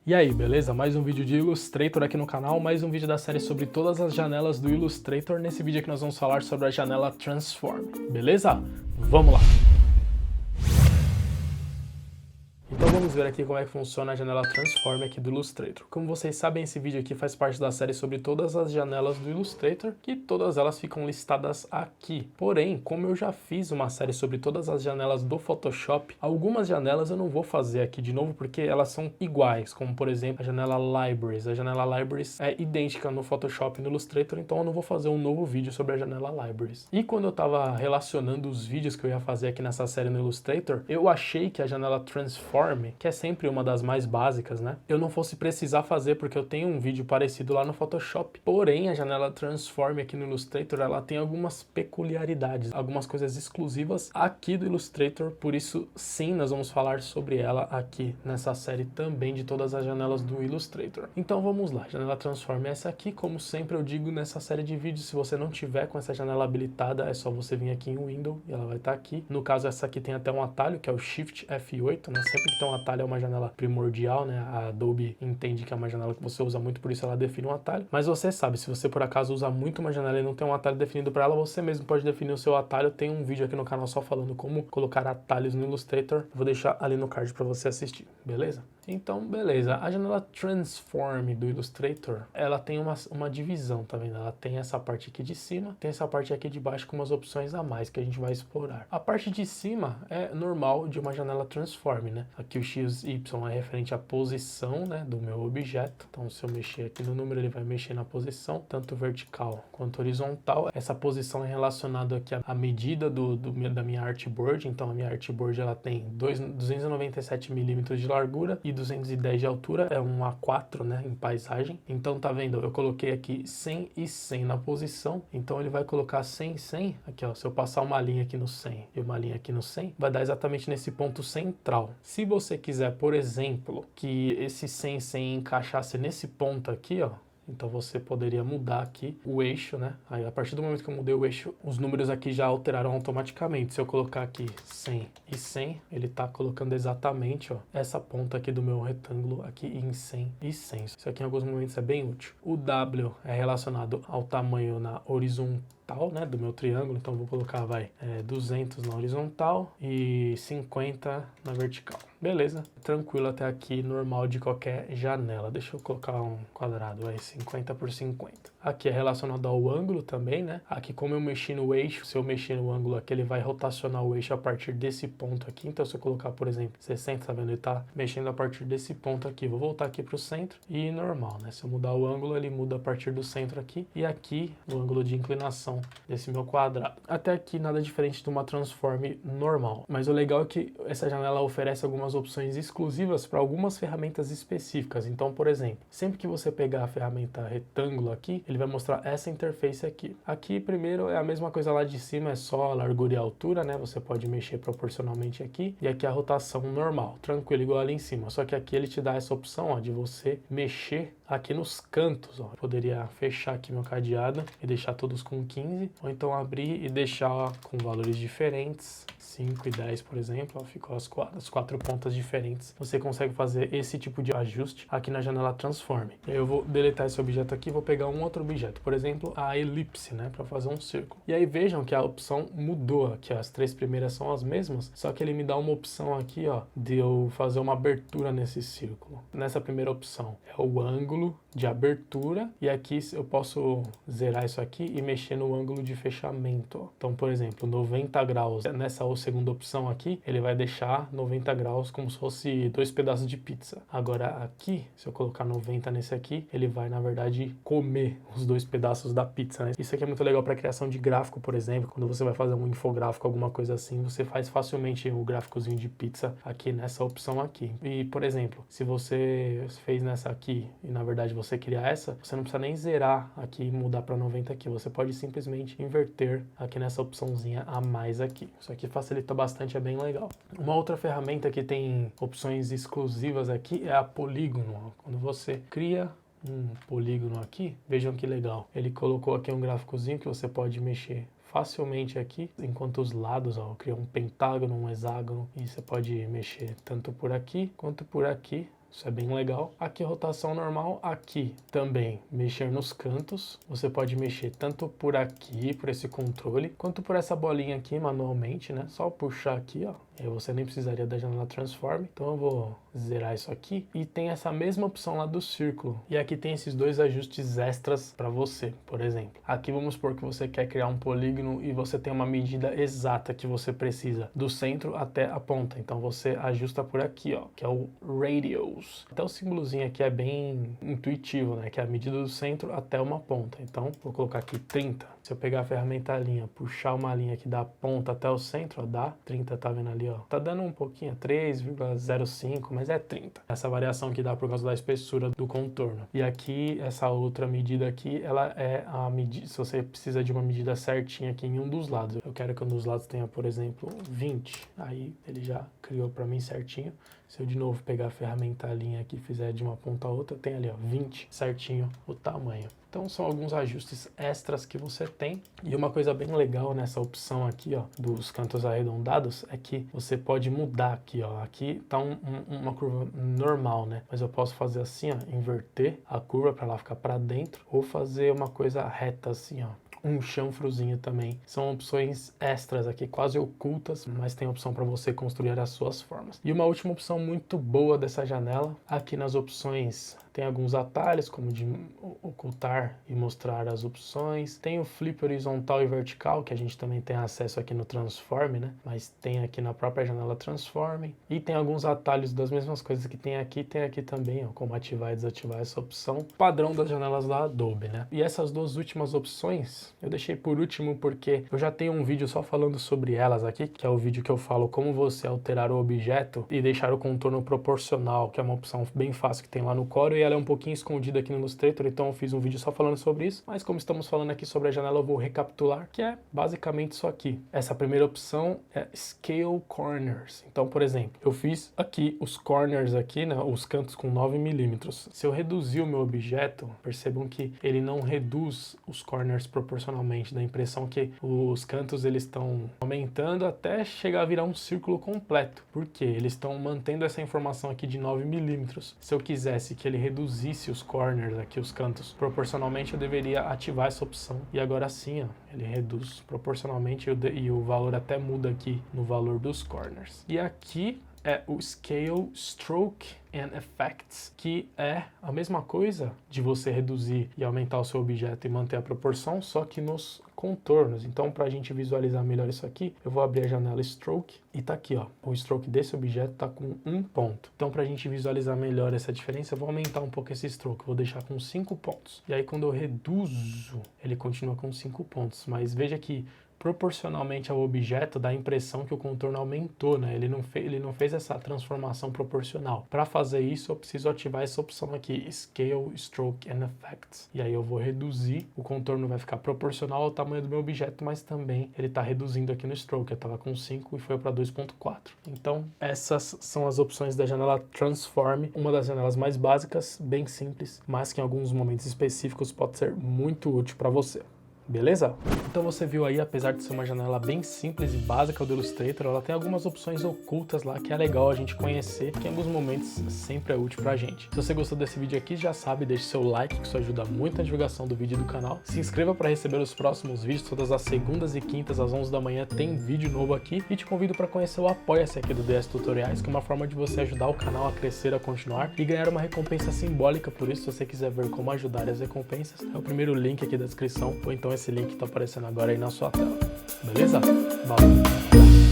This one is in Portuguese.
E aí, beleza? Mais um vídeo de Illustrator aqui no canal, mais um vídeo da série sobre todas as janelas do Illustrator. Nesse vídeo aqui nós vamos falar sobre a janela Transform, beleza? Vamos lá! Então vamos ver aqui como é que funciona a janela Transform aqui do Illustrator. Como vocês sabem, esse vídeo aqui faz parte da série sobre todas as janelas do Illustrator, que todas elas ficam listadas aqui. Porém, como eu já fiz uma série sobre todas as janelas do Photoshop, algumas janelas eu não vou fazer aqui de novo porque elas são iguais, como por exemplo a janela Libraries. A janela Libraries é idêntica no Photoshop e no Illustrator, então eu não vou fazer um novo vídeo sobre a janela Libraries. E quando eu estava relacionando os vídeos que eu ia fazer aqui nessa série no Illustrator, eu achei que a janela Transform, que é sempre uma das mais básicas, né? Eu não fosse precisar fazer porque eu tenho um vídeo parecido lá no Photoshop. Porém, a janela Transform aqui no Illustrator, ela tem algumas peculiaridades, algumas coisas exclusivas aqui do Illustrator, por isso sim, nós vamos falar sobre ela aqui nessa série também de todas as janelas do Illustrator. Então vamos lá, a janela Transform é essa aqui, como sempre eu digo nessa série de vídeos, se você não tiver com essa janela habilitada, é só você vir aqui em Windows e ela vai estar aqui. No caso, essa aqui tem até um atalho, que é o Shift F8, né? Sempre que tem um atalho é uma janela primordial, né? A Adobe entende que é uma janela que você usa muito, por isso ela define um atalho. Mas você sabe, se você por acaso usa muito uma janela e não tem um atalho definido para ela, você mesmo pode definir o seu atalho. Tem um vídeo aqui no canal só falando como colocar atalhos no Illustrator. Eu vou deixar ali no card para você assistir, beleza? Então, beleza. A janela Transform do Illustrator, ela tem uma divisão, tá vendo? Ela tem essa parte aqui de cima, tem essa parte aqui de baixo com umas opções a mais que a gente vai explorar. A parte de cima é normal de uma janela Transform, né? Aqui o XY é referente à posição, né, do meu objeto. Então, se eu mexer aqui no número, ele vai mexer na posição, tanto vertical quanto horizontal. Essa posição é relacionada aqui à medida da minha artboard. Então, a minha artboard ela tem 297 milímetros de largura e 210 de altura, é um A4, né, em paisagem. Então, tá vendo? Eu coloquei aqui 100 e 100 na posição, então ele vai colocar 100 e 100, aqui ó, se eu passar uma linha aqui no 100 e uma linha aqui no 100, vai dar exatamente nesse ponto central. Se você quiser, por exemplo, que esse 100 e 100 encaixasse nesse ponto aqui, ó, então você poderia mudar aqui o eixo, né? Aí a partir do momento que eu mudei o eixo, os números aqui já alteraram automaticamente. Se eu colocar aqui 100 e 100, ele tá colocando exatamente, ó, essa ponta aqui do meu retângulo aqui em 100 e 100. Isso aqui em alguns momentos é bem útil. O W é relacionado ao tamanho na horizontal, né, do meu triângulo. Então eu vou colocar, 200 na horizontal e 50 na vertical. Beleza, tranquilo até aqui, normal de qualquer janela. Deixa eu colocar um quadrado, 50 por 50. Aqui é relacionado ao ângulo também, né? Aqui como eu mexi no eixo, se eu mexer no ângulo aqui, ele vai rotacionar o eixo a partir desse ponto aqui. Então se eu colocar, por exemplo, 60, tá vendo? Ele tá mexendo a partir desse ponto aqui. Vou voltar aqui pro centro e normal, né? Se eu mudar o ângulo, ele muda a partir do centro aqui. E aqui, o ângulo de inclinação desse meu quadrado. Até aqui nada diferente de uma Transform normal. Mas o legal é que essa janela oferece algumas opções exclusivas para algumas ferramentas específicas. Então, por exemplo, sempre que você pegar a ferramenta retângulo aqui, ele vai mostrar essa interface aqui. Aqui, primeiro, é a mesma coisa lá de cima, é só a largura e a altura, né? Você pode mexer proporcionalmente aqui. E aqui a rotação normal, tranquilo, igual ali em cima. Só que aqui ele te dá essa opção, ó, de você mexer aqui nos cantos, ó. Eu poderia fechar aqui meu cadeado e deixar todos com 15, ou então abrir e deixar com valores diferentes, 5 e 10, por exemplo, ó, ficou as quatro pontas diferentes. Você consegue fazer esse tipo de ajuste aqui na janela Transform. Eu vou deletar esse objeto aqui e vou pegar um outro objeto, por exemplo, a elipse, né, para fazer um círculo. E aí vejam que a opção mudou aqui, ó, as três primeiras são as mesmas, só que ele me dá uma opção aqui, ó, de eu fazer uma abertura nesse círculo. Nessa primeira opção é o ângulo de abertura, e aqui eu posso zerar isso aqui e mexer no ângulo de fechamento, ó. Então, por exemplo, 90 graus, nessa segunda opção aqui, ele vai deixar 90 graus como se fosse 2 pedaços de pizza. Agora aqui, se eu colocar 90 nesse aqui, ele vai, na verdade, comer os 2 pedaços da pizza, né? Isso aqui é muito legal para criação de gráfico, por exemplo, quando você vai fazer um infográfico, alguma coisa assim, você faz facilmente o gráficozinho de pizza aqui nessa opção aqui. E, por exemplo, se você fez nessa aqui e, na verdade, você criar essa, você não precisa nem zerar aqui e mudar para 90 aqui. Você pode simplesmente inverter aqui nessa opçãozinha a mais aqui. Isso aqui facilita bastante, é bem legal. Uma outra ferramenta que tem opções exclusivas aqui é a polígono. Quando você cria um polígono aqui, vejam que legal. Ele colocou aqui um gráficozinho que você pode mexer facilmente aqui, enquanto os lados, ó, cria um pentágono, um hexágono, e você pode mexer tanto por aqui quanto por aqui. Isso é bem legal. Aqui rotação normal, aqui também mexer nos cantos. Você pode mexer tanto por aqui, por esse controle, quanto por essa bolinha aqui manualmente, né? Só puxar aqui, ó. E aí você nem precisaria da janela Transform. Então eu vou zerar isso aqui. E tem essa mesma opção lá do círculo. E aqui tem esses dois ajustes extras para você, por exemplo. Aqui vamos supor que você quer criar um polígono e você tem uma medida exata que você precisa, do centro até a ponta. Então você ajusta por aqui, ó, que é o Radius. Até o símbolozinho aqui é bem intuitivo, né? Que é a medida do centro até uma ponta. Então vou colocar aqui 30. Se eu pegar a ferramenta linha, puxar uma linha aqui da ponta até o centro, ó, dá 30, tá vendo ali, ó? Tá dando um pouquinho, 3,05, mas é 30. Essa variação que dá por causa da espessura do contorno. E aqui, essa outra medida aqui, ela é a medida, se você precisa de uma medida certinha aqui em um dos lados. Eu quero que um dos lados tenha, por exemplo, 20. Aí ele já criou para mim certinho. Se eu de novo pegar a ferramenta linha aqui e fizer de uma ponta a outra, tem ali, ó, 20 certinho o tamanho. Então são alguns ajustes extras que você tem. E uma coisa bem legal nessa opção aqui, ó, dos cantos arredondados, é que você pode mudar aqui, ó. Aqui tá uma curva normal, né? Mas eu posso fazer assim, ó, inverter a curva para ela ficar para dentro, ou fazer uma coisa reta assim, ó. Um chanfrozinho também. São opções extras aqui, quase ocultas, mas tem opção para você construir as suas formas. E uma última opção muito boa dessa janela, aqui nas opções tem alguns atalhos, como de ocultar e mostrar as opções. Tem o flip horizontal e vertical, que a gente também tem acesso aqui no Transform, né? Mas tem aqui na própria janela Transform. E tem alguns atalhos das mesmas coisas que tem aqui também, ó, como ativar e desativar essa opção. Padrão das janelas da Adobe, né? E essas duas últimas opções, eu deixei por último porque eu já tenho um vídeo só falando sobre elas aqui, que é o vídeo que eu falo como você alterar o objeto e deixar o contorno proporcional, que é uma opção bem fácil que tem lá no Corel, e ela é um pouquinho escondida aqui no Illustrator, então eu fiz um vídeo só falando sobre isso, mas como estamos falando aqui sobre a janela, eu vou recapitular, que é basicamente isso aqui. Essa primeira opção é Scale Corners. Então, por exemplo, eu fiz aqui os corners aqui, né, os cantos com 9 milímetros. Se eu reduzir o meu objeto, percebam que ele não reduz os corners proporcionalmente, dá a impressão que os cantos eles estão aumentando até chegar a virar um círculo completo. Por quê? Eles estão mantendo essa informação aqui de 9 milímetros. Se eu quisesse que ele reduzisse os corners aqui, os cantos, proporcionalmente, eu deveria ativar essa opção. E agora sim, ó, ele reduz proporcionalmente e o valor até muda aqui no valor dos corners. E aqui é o Scale, Stroke and Effects, que é a mesma coisa de você reduzir e aumentar o seu objeto e manter a proporção, só que nos contornos. Então, para a gente visualizar melhor isso aqui, eu vou abrir a janela Stroke e tá aqui, ó. O Stroke desse objeto tá com 1 ponto. Então, para a gente visualizar melhor essa diferença, eu vou aumentar um pouco esse Stroke. Vou deixar com 5 pontos. E aí, quando eu reduzo, ele continua com 5 pontos. Mas veja que proporcionalmente ao objeto, dá a impressão que o contorno aumentou, né? Ele não fez essa transformação proporcional. Para fazer isso, eu preciso ativar essa opção aqui, Scale, Stroke and Effects. E aí eu vou reduzir, o contorno vai ficar proporcional ao tamanho do meu objeto, mas também ele está reduzindo aqui no Stroke. Eu estava com 5 e foi para 2.4. Então, essas são as opções da janela Transform, uma das janelas mais básicas, bem simples, mas que em alguns momentos específicos pode ser muito útil para você. Beleza? Então você viu aí, apesar de ser uma janela bem simples e básica do Illustrator, ela tem algumas opções ocultas lá que é legal a gente conhecer, que em alguns momentos sempre é útil pra gente. Se você gostou desse vídeo aqui, já sabe, deixe seu like, que isso ajuda muito na divulgação do vídeo do canal. Se inscreva para receber os próximos vídeos, todas as segundas e quintas às 11 da manhã tem vídeo novo aqui, e te convido para conhecer o Apoia-se aqui do DS Tutoriais, que é uma forma de você ajudar o canal a crescer, a continuar e ganhar uma recompensa simbólica. Por isso, se você quiser ver como ajudar as recompensas, é o primeiro link aqui da descrição, ou então esse link está aparecendo agora aí na sua tela. Beleza? Valeu!